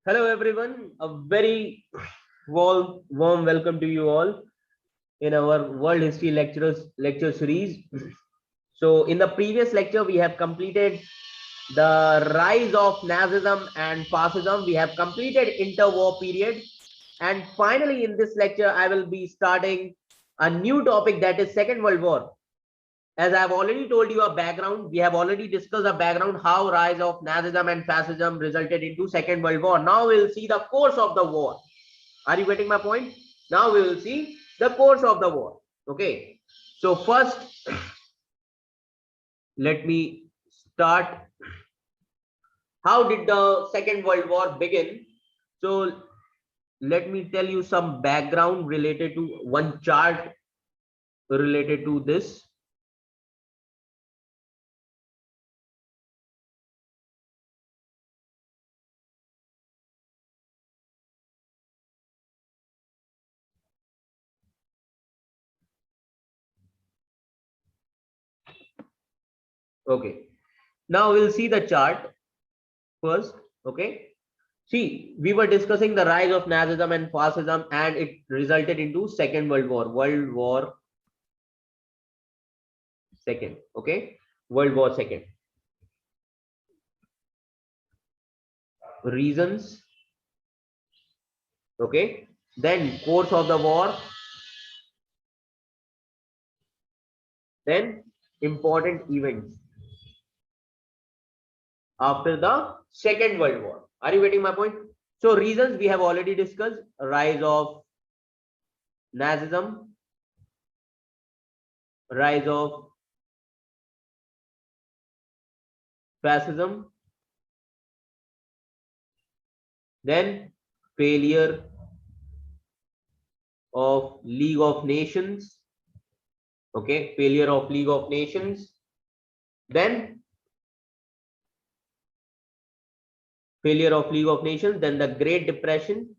Hello everyone, a very warm welcome to you all in our World History lecture series. So in the previous lecture, we have completed the rise of Nazism and Fascism. We have completed interwar period. And finally, in this lecture, I will be starting a new topic, that is Second World War. As I have already told you a background, we have already discussed the background, how rise of Nazism and Fascism resulted into Second World War. Now we will see the course of the war. Are you getting my point? Now we will see the course of the war. Okay. So first, let me start. How did the Second World War begin? So let me tell you some background related to one chart related to this. Okay. Now we'll see the chart first. Okay. See, we were discussing the rise of Nazism and Fascism, and it resulted into Second World War. World War Second. Okay. World War Second. Reasons. Okay. Then course of the war. Then important events after the Second World War. Are you getting my point? So reasons we have already discussed: rise of Nazism, rise of fascism, then failure of League of Nations. Okay, failure of League of Nations, then failure of League of Nations, then the Great Depression.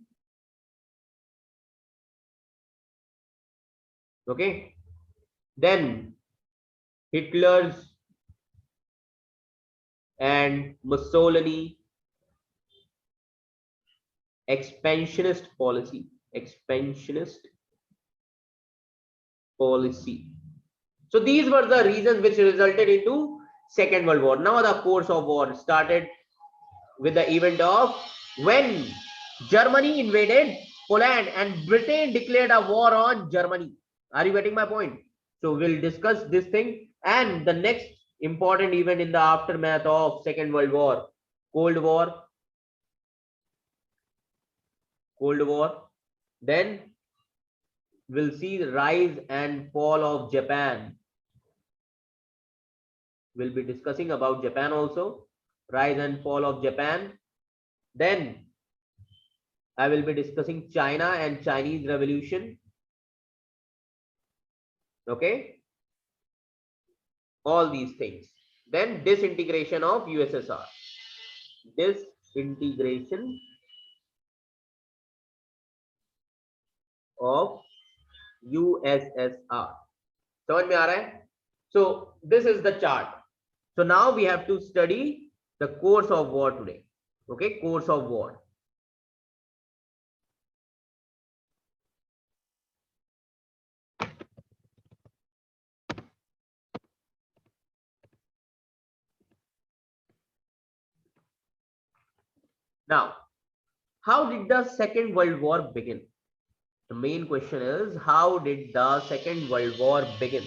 Okay, then Hitler's and Mussolini expansionist policy. So these were the reasons which resulted into Second World War. Now the course of war started with the event of when Germany invaded Poland and Britain declared a war on Germany. Are you getting my point? So we'll discuss this thing, and the next important event in the aftermath of Second World War, Cold War. Then we'll see the rise and fall of Japan. We'll be discussing about Japan also, rise and fall of Japan. Then I will be discussing China and Chinese Revolution. Okay, all these things. Then disintegration of USSR. Disintegration of USSR. समझ में आ रहा है? So this is the chart. So now we have to study the course of war today. Okay, course of war. Now, how did the Second World War begin? The main question is, how did the Second World War begin?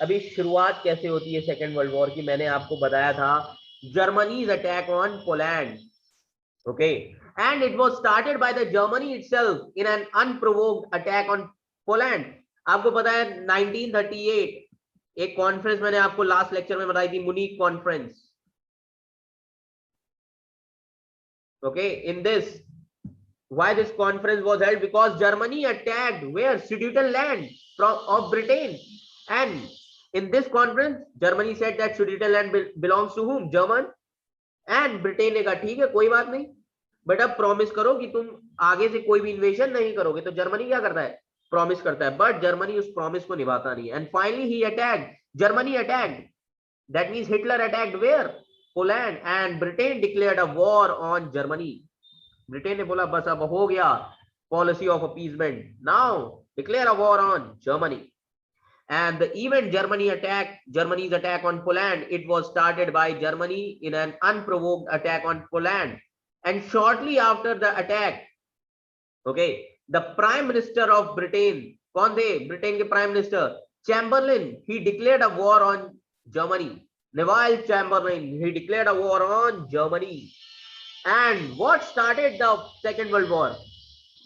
अभी शुरुआत कैसे होती है second world war की? मैंने आपको बताया था, Germany's attack on Poland. Okay, and it was started by the Germany itself in an unprovoked attack on Poland. आपको पता है 1938 एक कॉन्फ्रेंस मैंने आपको लास्ट लेक्चर में बताई थी, Munich conference. Okay, in this why this conference was held? Because Germany attacked where? Sudetenland of Britain. And in this conference Germany said that Sudetenland belongs to whom? German. And Britain ने कहा ठीक है कोई बात नहीं, but अब promise करो कि तुम आगे से कोई भी इन्वेजन नहीं करोगे. तो जर्मनी क्या करता है? प्रॉमिस करता है, बट जर्मनी उस प्रॉमिस को निभाता नहीं है. And finally he attacked, Germany attacked, that means Hitler attacked where? Poland. And Britain declared a war on Germany. Britain ने बोला बस अब हो गया, policy of appeasement, now declare a war on Germany. And the event Germany's attack on Poland, it was started by Germany in an unprovoked attack on Poland. And shortly after the attack, okay, the Prime Minister of Britain, कौन थे Britain के Prime Minister? Chamberlain, he declared a war on Germany. Neville Chamberlain, he declared a war on Germany. And what started the Second World War?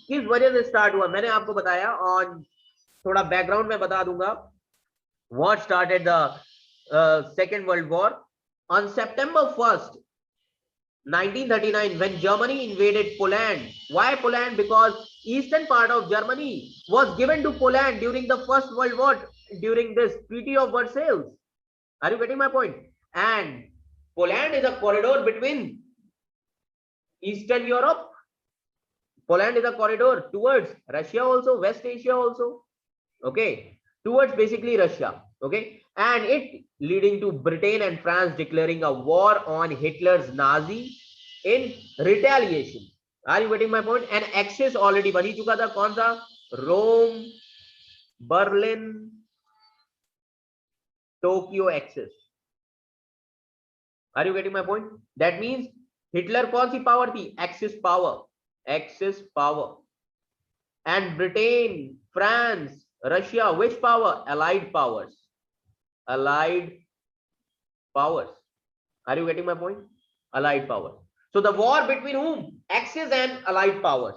किस वजह से start हुआ? मैंने आपको बताया, और थोड़ा बैकग्राउंड में बता दूंगा. What started the Second World War? On September 1st, 1939, when Germany invaded Poland. Why Poland? Because eastern part of Germany was given to Poland during the First World War, during this Treaty of Versailles. Are you getting my point? And Poland is a corridor between Eastern Europe. Poland is a corridor towards Russia also, West Asia also. Okay, towards basically Russia. Okay, and it leading to Britain and France declaring a war on Hitler's Nazi in retaliation. Are you getting my point? And axis already बनी चुका था, कौन सा? Rome, Berlin, Tokyo axis. Are you getting my point? That means Hitler कौन सी power थी? Axis power. Axis power. And Britain, France, Russia, which power? Allied powers. Allied powers. Are you getting my point? Allied powers. So the war between whom? Axis and allied powers.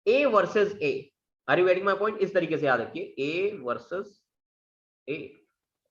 A versus A. Are you getting my point? इस तरीके से याद रखिए, A versus A.